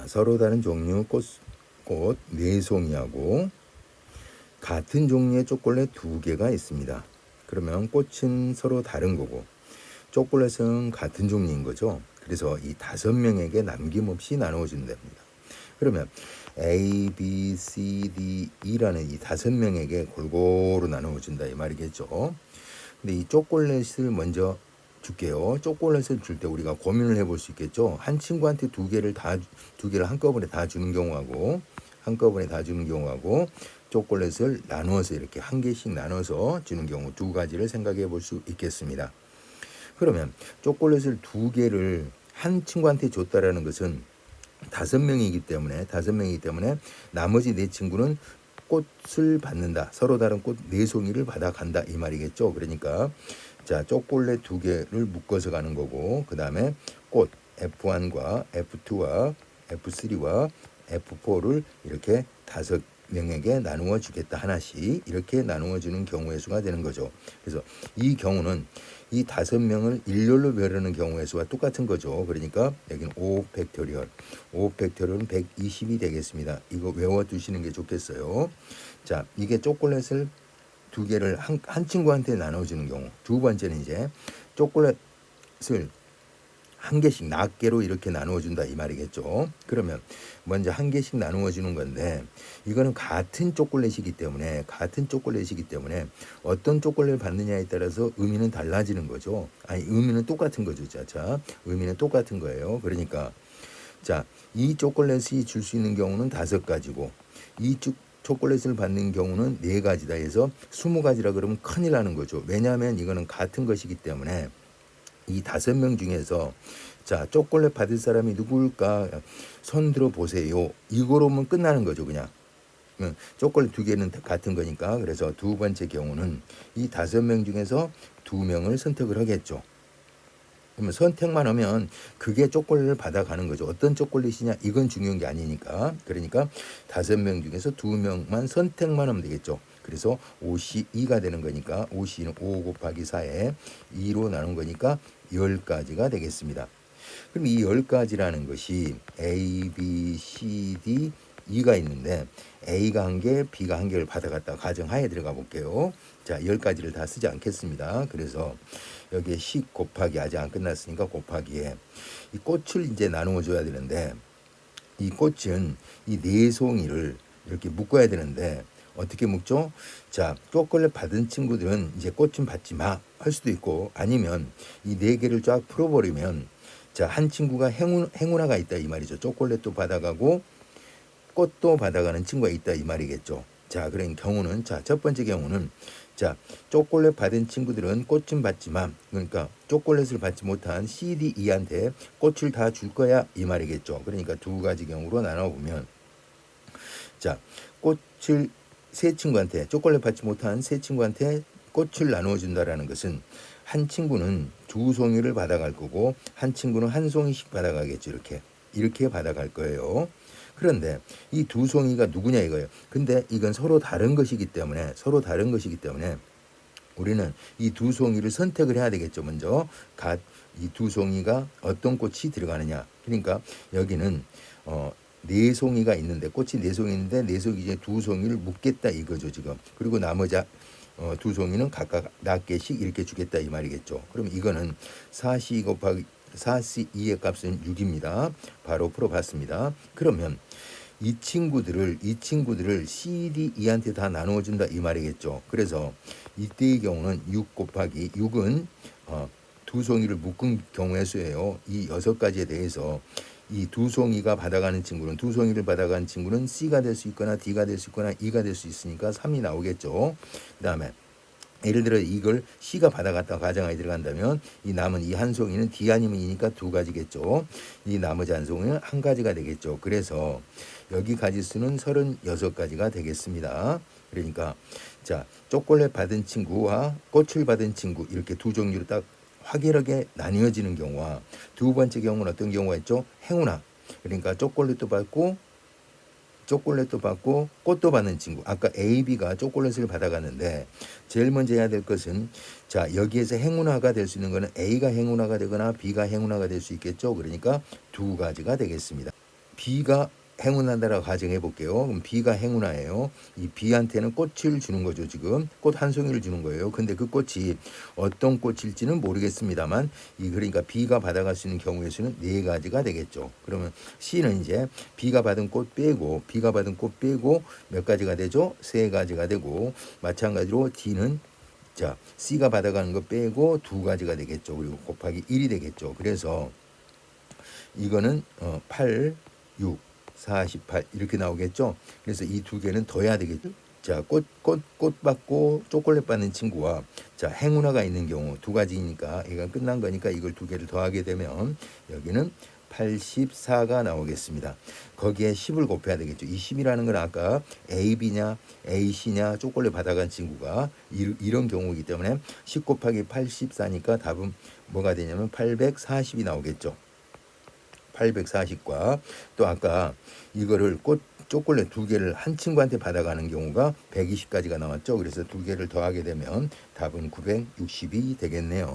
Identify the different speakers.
Speaker 1: 서로 다른 종류 꽃 4송이하고 같은 종류의 초콜릿 2개가 있습니다. 그러면 꽃은 서로 다른 거고 초콜릿은 같은 종류인 거죠. 그래서 이 5명에게 남김없이 나누어 준답니다. 그러면 A, B, C, D, E라는 이 5명에게 골고루 나누어 준다 이 말이겠죠. 근데 이 초콜릿을 먼저 줄게요. 초콜릿을 줄 때 우리가 고민을 해볼 수 있겠죠. 한 친구한테 2개를 한꺼번에 다 주는 경우하고 초콜릿을 나누어서 이렇게 한 개씩 나눠서 주는 경우 2가지를 생각해 볼 수 있겠습니다. 그러면 초콜릿을 2개를 한 친구한테 줬다라는 것은 5명이기 때문에 나머지 4친구는 꽃을 받는다. 서로 다른 꽃 4송이를 받아간다 이 말이겠죠. 그러니까 자 초콜릿 2개를 묶어서 가는 거고 그 다음에 꽃 F1과 F2와 F3와 F4를 이렇게 5명에게 나누어 주겠다. 하나씩 이렇게 나누어 주는 경우의 수가 되는 거죠. 그래서 이 경우는 이 5명을 일렬로 묘하는 경우의 수와 똑같은 거죠. 그러니까 여기는 5팩토리얼 5팩토리얼은 120이 되겠습니다. 이거 외워두시는 게 좋겠어요. 자, 이게 초콜릿을 2개를 한 친구한테 나눠주는 경우. 두 번째는 이제 초콜릿을 한 개씩 낱개로 이렇게 나누어준다 이 말이겠죠. 그러면 먼저 한 개씩 나누어주는 건데 이거는 같은 초콜릿이기 때문에 어떤 초콜릿을 받느냐에 따라서 의미는 달라지는 거죠. 아니 의미는 똑같은 거죠. 자 의미는 똑같은 거예요. 그러니까 자 이 초콜릿이 줄 수 있는 경우는 5가지고 이 초콜릿을 받는 경우는 4가지다 해서 20가지라 그러면 큰일 나는 거죠. 왜냐하면 이거는 같은 것이기 때문에 이 5명 중에서 자 초콜릿 받을 사람이 누굴까 손 들어 보세요. 이거로만 끝나는 거죠. 그냥 초콜릿 2개는 같은 거니까. 그래서 두 번째 경우는 이 5명 중에서 2명을 선택을 하겠죠. 그러면 선택만 하면 그게 초콜릿을 받아가는 거죠. 어떤 초콜릿이냐 이건 중요한 게 아니니까. 그러니까 5명 중에서 2명만 선택만 하면 되겠죠. 그래서 52가 되는 거니까 52는 5 곱하기 4에 2로 나눈 거니까 10가지가 되겠습니다. 그럼 이 10가지라는 것이 A, B, C, D, E가 있는데 A가 1개, B가 1개를 받아갔다 가정하에 들어가 볼게요. 자, 10가지를 다 쓰지 않겠습니다. 그래서 여기에 10 곱하기 아직 안 끝났으니까 곱하기에 이 꽃을 이제 나누어 줘야 되는데 이 꽃은 이 4송이를 이렇게 묶어야 되는데 어떻게 묶죠? 자, 초콜릿 받은 친구들은 이제 꽃 좀 받지 마 할 수도 있고 아니면 이 4개를 쫙 풀어버리면 자, 한 친구가 행운아가 있다 이 말이죠. 초콜릿도 받아가고 꽃도 받아가는 친구가 있다 이 말이겠죠. 자, 그런 경우는 자, 첫 번째 경우는 자, 초콜릿 받은 친구들은 꽃 좀 받지 마. 그러니까 초콜릿을 받지 못한 C, D, E한테 꽃을 다 줄 거야 이 말이겠죠. 그러니까 2가지 경우로 나눠보면 자, 꽃을 세 친구한테 초콜릿 받지 못한 세 친구한테 꽃을 나누어 준다라는 것은 한 친구는 2송이를 받아갈 거고 한 친구는 1송이씩 받아가겠죠. 이렇게 받아갈 거예요. 그런데 이 2송이가 누구냐 이거예요. 근데 이건 서로 다른 것이기 때문에 우리는 이 2송이를 선택을 해야 되겠죠. 먼저 이 2송이가 어떤 꽃이 들어가느냐. 그러니까 여기는 4송이가 있는데 꽃이 4송이 있는데 4송이 이제 2송이를 묶겠다 이거죠 지금. 그리고 나머지 2송이는 각각 낱개씩 이렇게 주겠다 이 말이겠죠. 그럼 이거는 4C 곱하기 4C2의 값은 6입니다. 바로 풀어봤습니다. 그러면 이 친구들을 C, D, E한테 다 나누어준다 이 말이겠죠. 그래서 이때의 경우는 6 곱하기 6은 2송이를 묶은 경우의 수예요. 이 6가지에 대해서 이 2송이가 받아가는 친구는 2송이를 받아가는 친구는 C가 될 수 있거나 D가 될 수 있거나 E가 될 수 있으니까 3이 나오겠죠. 그 다음에 예를 들어 이걸 C가 받아갔다가 가정하에 들어간다면 이 남은 이 한 송이는 D 아니면 E니까 2가지겠죠. 이 나머지 한 송이는 1가지가 되겠죠. 그래서 여기 가지수는 36가지가 되겠습니다. 그러니까 자 초콜릿 받은 친구와 꽃을 받은 친구 이렇게 2종류로 딱 확연하게 나뉘어지는 경우와 두 번째 경우는 어떤 경우가 있죠? 행운아. 그러니까 초콜릿도 받고 꽃도 받는 친구. 아까 A, B가 초콜릿을 받아갔는데 제일 먼저 해야 될 것은 자 여기에서 행운아가 될 수 있는 거는 A가 행운아가 되거나 B가 행운아가 될 수 있겠죠. 그러니까 2가지가 되겠습니다. B가 행운한다라고 가정해 볼게요. 그럼 B가 행운아예요. 이 B한테는 꽃을 주는 거죠. 지금 꽃 한 송이를 주는 거예요. 근데 그 꽃이 어떤 꽃일지는 모르겠습니다만 그러니까 B가 받아갈 수 있는 경우의 수는 네 가지가 되겠죠. 그러면 C는 이제 B가 받은 꽃 빼고 몇 가지가 되죠? 세 가지가 되고, 마찬가지로 D는 자 C가 받아가는 거 빼고 두 가지가 되겠죠. 그리고 곱하기 1이 되겠죠. 그래서 이거는 8, 6, 48 이렇게 나오겠죠. 그래서 이 두 개는 더해야 되겠죠. 자, 꽃 받고 초콜릿 받는 친구와 자 행운아가 있는 경우 두 가지니까 이건 끝난 거니까 이걸 두 개를 더하게 되면 여기는 84가 나오겠습니다. 거기에 10을 곱해야 되겠죠. 이 10이라는 건 아까 AB냐 AC냐 초콜릿 받아간 친구가 이런 경우이기 때문에 10 곱하기 84니까 답은 뭐가 되냐면 840이 나오겠죠. 840과 또 아까 이거를 초콜릿 두 개를 한 친구한테 받아가는 경우가 120까지가 나왔죠. 그래서 두 개를 더하게 되면 답은 960이 되겠네요.